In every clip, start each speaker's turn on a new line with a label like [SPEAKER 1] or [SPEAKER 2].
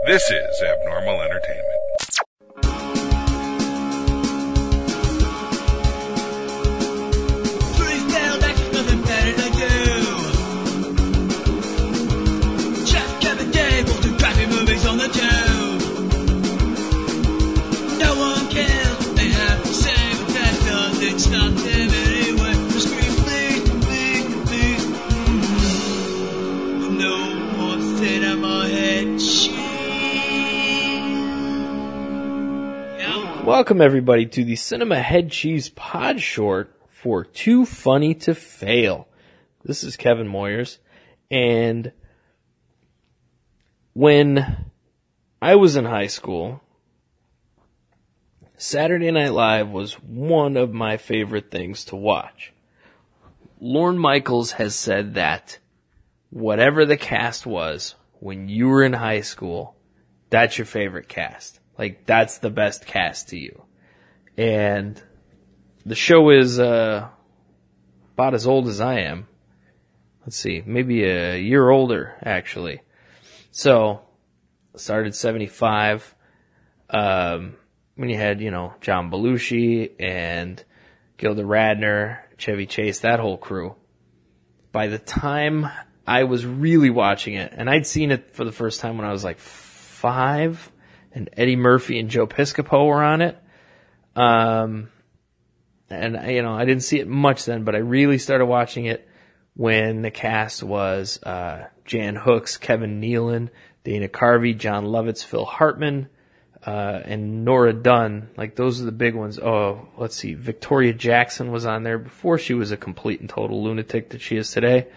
[SPEAKER 1] This is Abnormal Entertainment.
[SPEAKER 2] Welcome, everybody, to the Cinema Head Cheese Podshort for Too Funny to Fail. This is Kevin Moyers, and when I was in high school, Saturday Night Live was one of my favorite things to watch. Lorne Michaels has said that whatever the cast was when you were in high school, that's your favorite cast. Like, that's the best cast to you. And the show is about as old as I am. Let's see, maybe a year older, actually. So, started 75, when you had, John Belushi and Gilda Radner, Chevy Chase, that whole crew. By the time I was really watching it, and I'd seen it for the first time when I was like 5, and Eddie Murphy and Joe Piscopo were on it. And, I didn't see it much then, but I really started watching it when the cast was Jan Hooks, Kevin Nealon, Dana Carvey, John Lovitz, Phil Hartman, and Nora Dunn. Like, those are the big ones. Oh, let's see. Victoria Jackson was on there before she was a complete and total lunatic that she is today.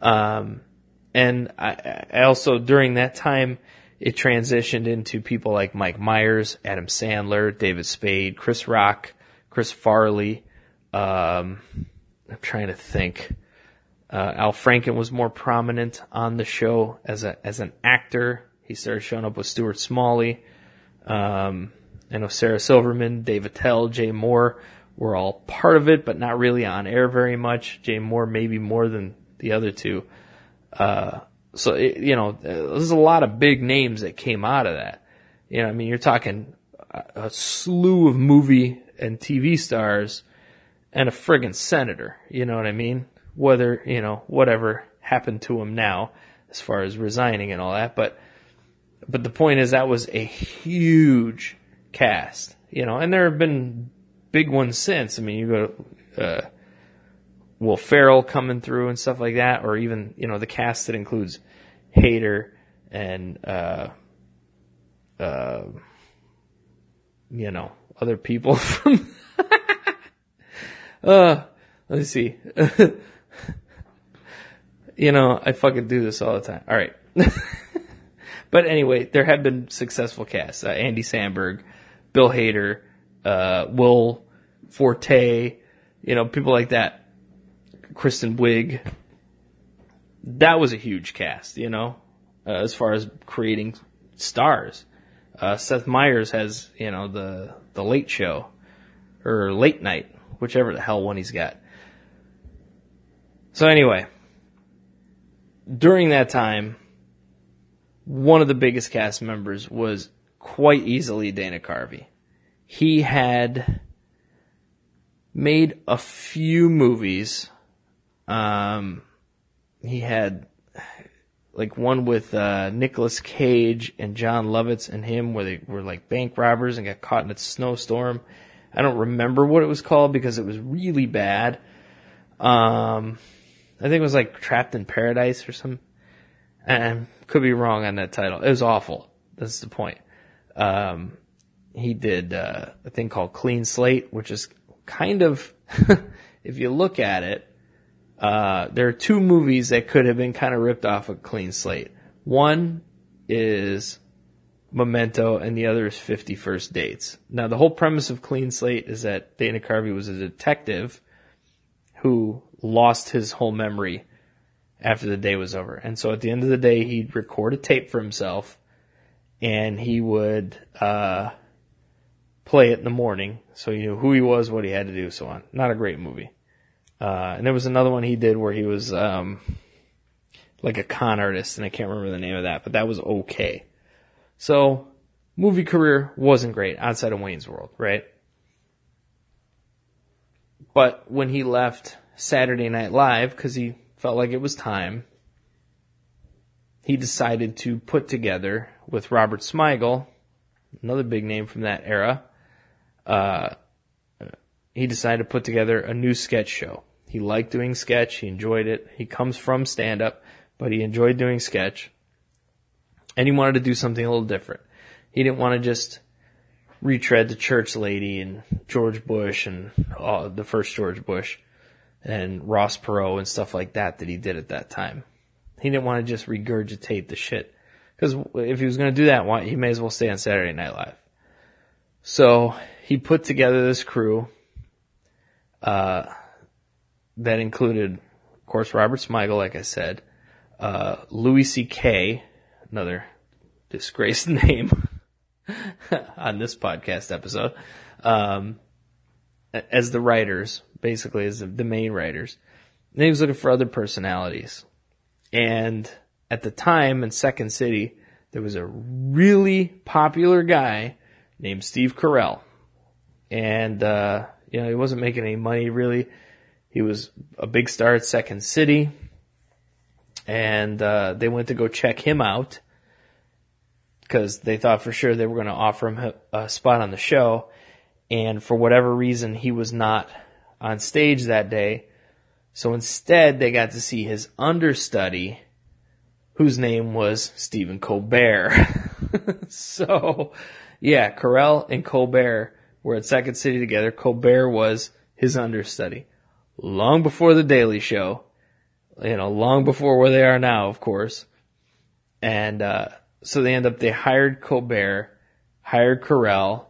[SPEAKER 2] And I also, during that time, it transitioned into people like Mike Myers, Adam Sandler, David Spade, Chris Rock, Chris Farley. I'm trying to think. Al Franken was more prominent on the show as an actor. He started showing up with Stuart Smalley. I know Sarah Silverman, Dave Attell, Jay Moore were all part of it, but not really on air very much. Jay Moore maybe more than the other two. So, there's a lot of big names that came out of that. You're talking a slew of movie and TV stars and a friggin' senator. You know what I mean? Whether, whatever happened to him now as far as resigning and all that. But the point is that was a huge cast, and there have been big ones since. You go to, Will Ferrell coming through and stuff like that, or even, the cast that includes Hader and, other people from, let me see. I fucking do this all the time. All right. But anyway, there have been successful casts. Andy Samberg, Bill Hader, Will Forte, people like that. Kristen Wiig. That was a huge cast, as far as creating stars. Seth Meyers has, the Late Show, or Late Night, whichever the hell one he's got. So anyway, during that time, one of the biggest cast members was quite easily Dana Carvey. He had made a few movies. He had like one with Nicolas Cage and John Lovitz and him where they were like bank robbers and got caught in a snowstorm. I don't remember what it was called because it was really bad. I think it was like Trapped in Paradise or something. And could be wrong on that title. It was awful. That's the point. He did a thing called Clean Slate, which is kind of, if you look at it, there are two movies that could have been kind of ripped off of Clean Slate. One is Memento, and the other is 50 First Dates. Now, the whole premise of Clean Slate is that Dana Carvey was a detective who lost his whole memory after the day was over. And so at the end of the day, he'd record a tape for himself, and he would play it in the morning so he knew who he was, what he had to do, so on. Not a great movie. And there was another one he did where he was like a con artist, and I can't remember the name of that, but that was okay. So, movie career wasn't great outside of Wayne's World, right? But when he left Saturday Night Live, because he felt like it was time, he decided to put together, with Robert Smigel, another big name from that era, he decided to put together a new sketch show. He liked doing sketch. He enjoyed it. He comes from stand-up, but he enjoyed doing sketch. And he wanted to do something a little different. He didn't want to just retread the church lady and George Bush and the first George Bush and Ross Perot and stuff like that he did at that time. He didn't want to just regurgitate the shit. Because if he was going to do that, he may as well stay on Saturday Night Live. So he put together this crew that included, of course, Robert Smigel, like I said, Louis C.K., another disgraced name on this podcast episode, as the writers, basically as the main writers. And then he was looking for other personalities. And at the time in Second City, there was a really popular guy named Steve Carell. And, he wasn't making any money really. He was a big star at Second City. And they went to go check him out because they thought for sure they were going to offer him a spot on the show. And for whatever reason, he was not on stage that day. So instead, they got to see his understudy, whose name was Stephen Colbert. So, yeah, Carell and Colbert were at Second City together. Colbert was his understudy. Long before The Daily Show. Long before where they are now, of course. And so they hired Colbert, hired Carell.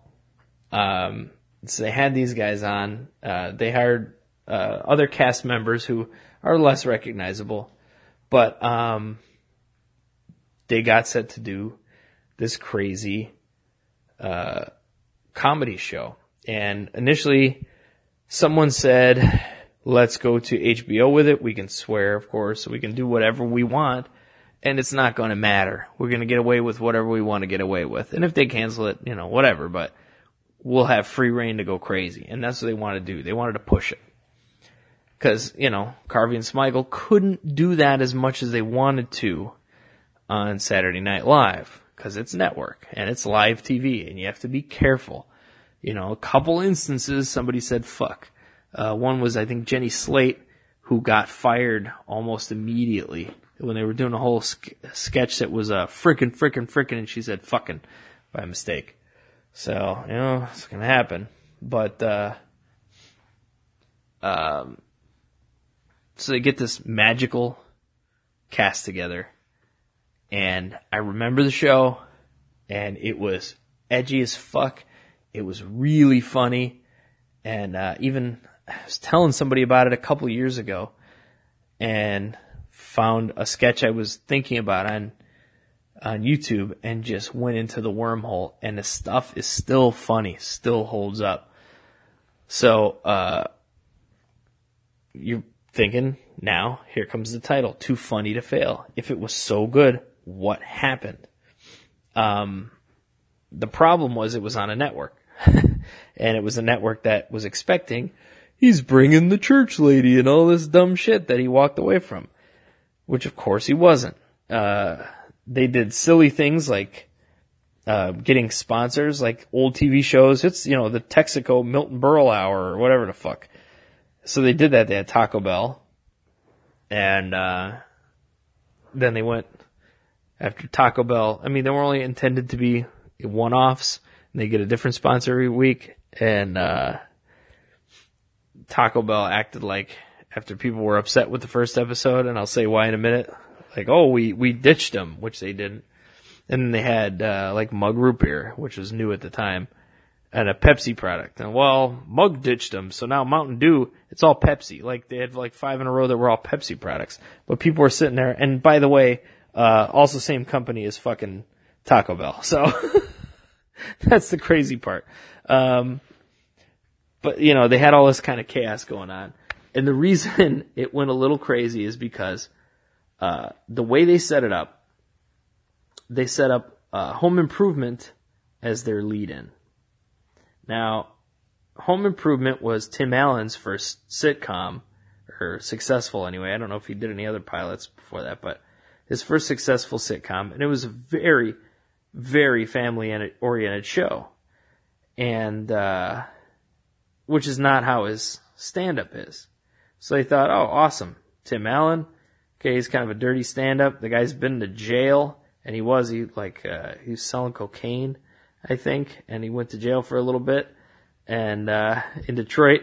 [SPEAKER 2] So they had these guys on. They hired other cast members who are less recognizable. But they got set to do this crazy comedy show. And initially, someone said, let's go to HBO with it. We can swear, of course. We can do whatever we want. And it's not going to matter. We're going to get away with whatever we want to get away with. And if they cancel it, whatever. But we'll have free reign to go crazy. And that's what they wanted to do. They wanted to push it. Because, Carvey and Smigel couldn't do that as much as they wanted to on Saturday Night Live. Because it's network. And it's live TV. And you have to be careful. A couple instances, somebody said fuck. One was, I think, Jenny Slate, who got fired almost immediately when they were doing a whole sketch that was frickin', and she said fucking by mistake. So, it's going to happen. But, so they get this magical cast together. And I remember the show, and it was edgy as fuck. It was really funny. And even I was telling somebody about it a couple years ago and found a sketch I was thinking about on YouTube and just went into the wormhole. And the stuff is still funny, still holds up. So you're thinking, now, here comes the title, Too Funny to Fail. If it was so good, what happened? The problem was it was on a network. And it was a network that was expecting, he's bringing the church lady and all this dumb shit that he walked away from. Which, of course, he wasn't. They did silly things like getting sponsors, like old TV shows. It's, the Texaco Milton Berle Hour or whatever the fuck. So they did that. They had Taco Bell. And then they went after Taco Bell. I mean, they were only intended to be one-offs. And they get a different sponsor every week. And Taco Bell acted like, after people were upset with the first episode, and I'll say why in a minute, like, oh, we ditched them, which they didn't. And then they had like Mug Root Beer, which was new at the time, and a Pepsi product. And well, Mug ditched them, so now Mountain Dew, it's all Pepsi. Like they had like 5 in a row that were all Pepsi products. But people were sitting there, and by the way, also same company as fucking Taco Bell. So that's the crazy part. But they had all this kind of chaos going on. And the reason it went a little crazy is because the way they set it up Home Improvement as their lead-in. Now, Home Improvement was Tim Allen's first sitcom, or successful anyway. I don't know if he did any other pilots before that, but his first successful sitcom, and it was a very, very family-oriented show, and which is not how his stand-up is. So they thought, oh, awesome, Tim Allen. Okay, he's kind of a dirty stand-up. The guy's been to jail, and he was selling cocaine, I think, and he went to jail for a little bit, and in Detroit.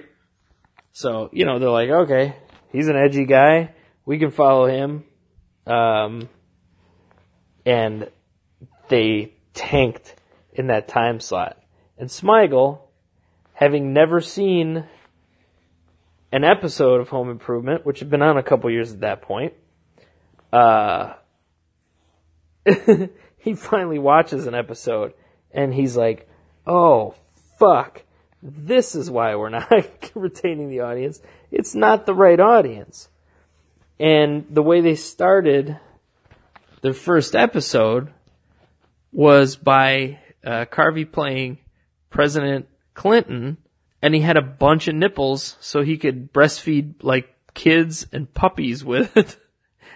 [SPEAKER 2] So, they're like, okay, he's an edgy guy. We can follow him. And they tanked in that time slot. And Smigel, having never seen an episode of Home Improvement, which had been on a couple years at that point, he finally watches an episode, and he's like, oh, fuck. This is why we're not retaining the audience. It's not the right audience. And the way they started their first episode was by Carvey playing President Clinton, and he had a bunch of nipples so he could breastfeed like kids and puppies with it.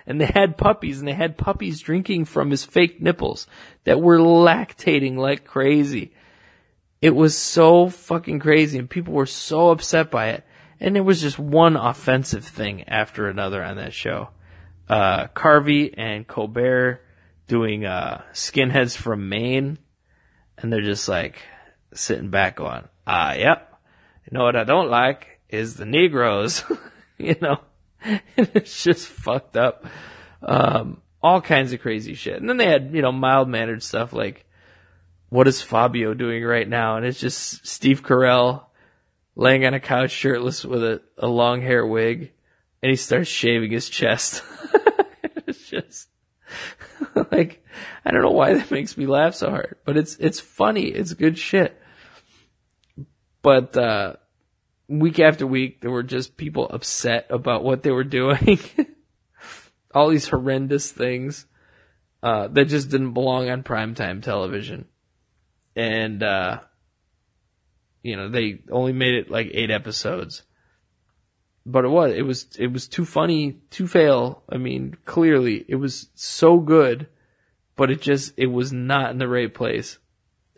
[SPEAKER 2] And they had puppies drinking from his fake nipples that were lactating like crazy. It was so fucking crazy, and people were so upset by it. And it was just one offensive thing after another on that show. Carvey and Colbert doing Skinheads from Maine, and they're just like sitting back going, yep. You know what I don't like is the Negroes, And it's just fucked up. All kinds of crazy shit. And then they had, mild-mannered stuff like, what is Fabio doing right now? And it's just Steve Carell laying on a couch shirtless with a long hair wig, and he starts shaving his chest. It's just like, I don't know why that makes me laugh so hard, but it's funny. It's good shit. But week after week, there were just people upset about what they were doing. All these horrendous things that just didn't belong on primetime television. And, they only made it like 8 episodes. But it was too funny to fail. I mean, clearly, it was so good, but it was not in the right place.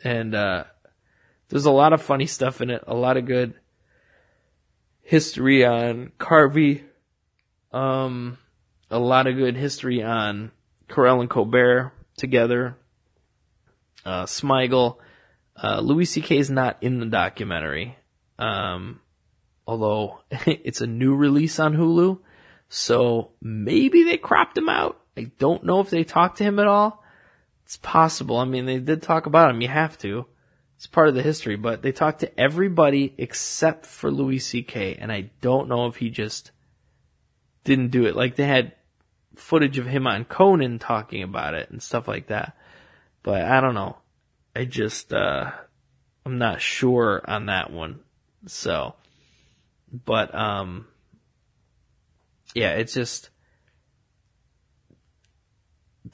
[SPEAKER 2] And, there's a lot of funny stuff in it, a lot of good history on Carvey, a lot of good history on Carell and Colbert together, Smigel. Louis C.K. is not in the documentary, although it's a new release on Hulu, so maybe they cropped him out. I don't know if they talked to him at all. It's possible. I mean, they did talk about him. You have to. It's part of the history, but they talked to everybody except for Louis C.K., and I don't know if he just didn't do it. Like, they had footage of him on Conan talking about it and stuff like that, but I don't know. I just, I'm not sure on that one. So, but, yeah, it's just,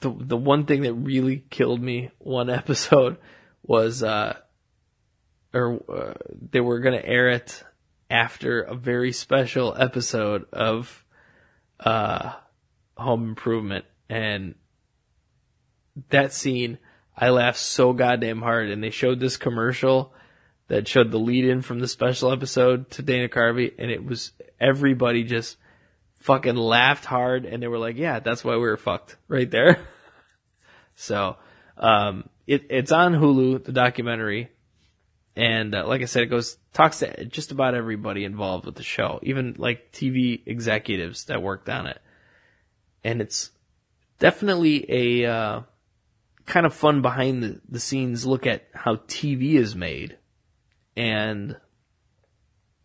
[SPEAKER 2] the one thing that really killed me one episode was, they were going to air it after a very special episode of, Home Improvement, and that scene, I laughed so goddamn hard, and they showed this commercial that showed the lead-in from the special episode to Dana Carvey, and it was, everybody just fucking laughed hard, and they were like, yeah, that's why we were fucked right there. So, it's on Hulu, the documentary, and like I said, talks to just about everybody involved with the show, even like TV executives that worked on it. And it's definitely a kind of fun behind the scenes look at how TV is made and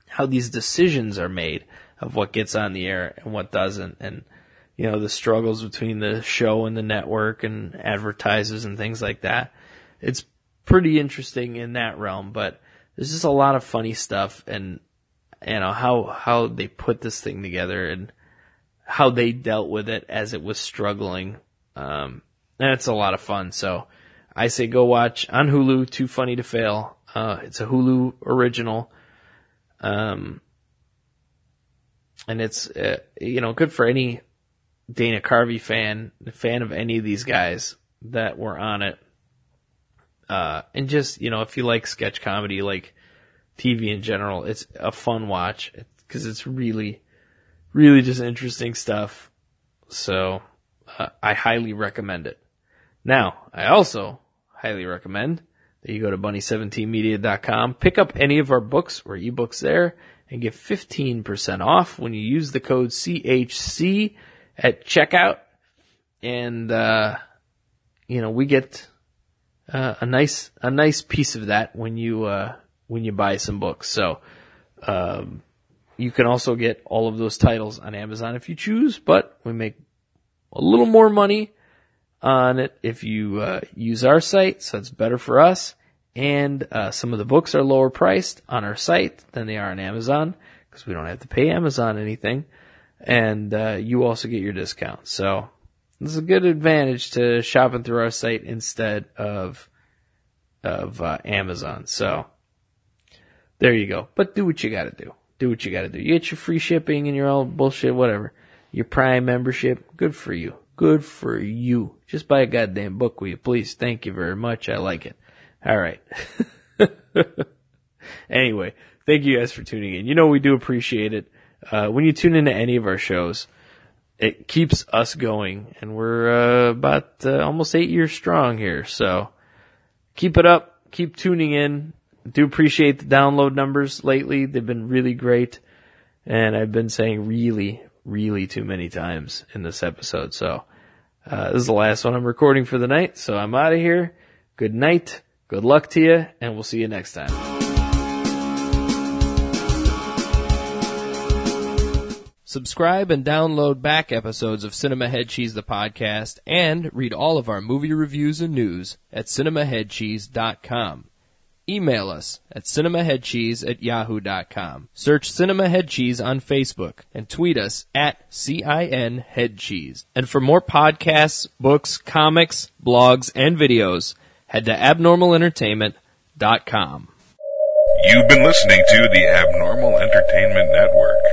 [SPEAKER 2] how these decisions are made of what gets on the air and what doesn't, and the struggles between the show and the network and advertisers and things like that. It's pretty interesting in that realm, but there's just a lot of funny stuff, and how they put this thing together and how they dealt with it as it was struggling. And it's a lot of fun. So I say go watch on Hulu, Too Funny to Fail. It's a Hulu original. And it's, good for any Dana Carvey fan of any of these guys that were on it. And just, if you like sketch comedy, like TV in general, it's a fun watch because it's really, really just interesting stuff. So, I highly recommend it. Now, I also highly recommend that you go to bunny17media.com, pick up any of our books or ebooks there, and get 15% off when you use the code CHC at checkout. And, we get a nice piece of that when you buy some books. So, you can also get all of those titles on Amazon if you choose, but we make a little more money on it if you use our site, so it's better for us. And some of the books are lower priced on our site than they are on Amazon because we don't have to pay Amazon anything. And you also get your discount. So this is a good advantage to shopping through our site instead of Amazon. So there you go. But do what you got to do. Do what you got to do. You get your free shipping and your all bullshit, whatever. Your Prime membership, good for you. Good for you. Just buy a goddamn book, will you please? Thank you very much. I like it. All right. Anyway, thank you guys for tuning in. We do appreciate it. When you tune into any of our shows, it keeps us going. And we're about almost 8 years strong here. So keep it up. Keep tuning in. Do appreciate the download numbers lately. They've been really great. And I've been saying really, really too many times in this episode. So this is the last one I'm recording for the night. So I'm out of here. Good night. Good luck to you. And we'll see you next time. Subscribe and download back episodes of Cinema Head Cheese the podcast and read all of our movie reviews and news at cinemaheadcheese.com. Email us at cinemaheadcheese@yahoo.com. Search Cinema Head Cheese on Facebook and tweet us at CINHeadCheese. And for more podcasts, books, comics, blogs, and videos, head to abnormalentertainment.com.
[SPEAKER 1] You've been listening to the Abnormal Entertainment Network.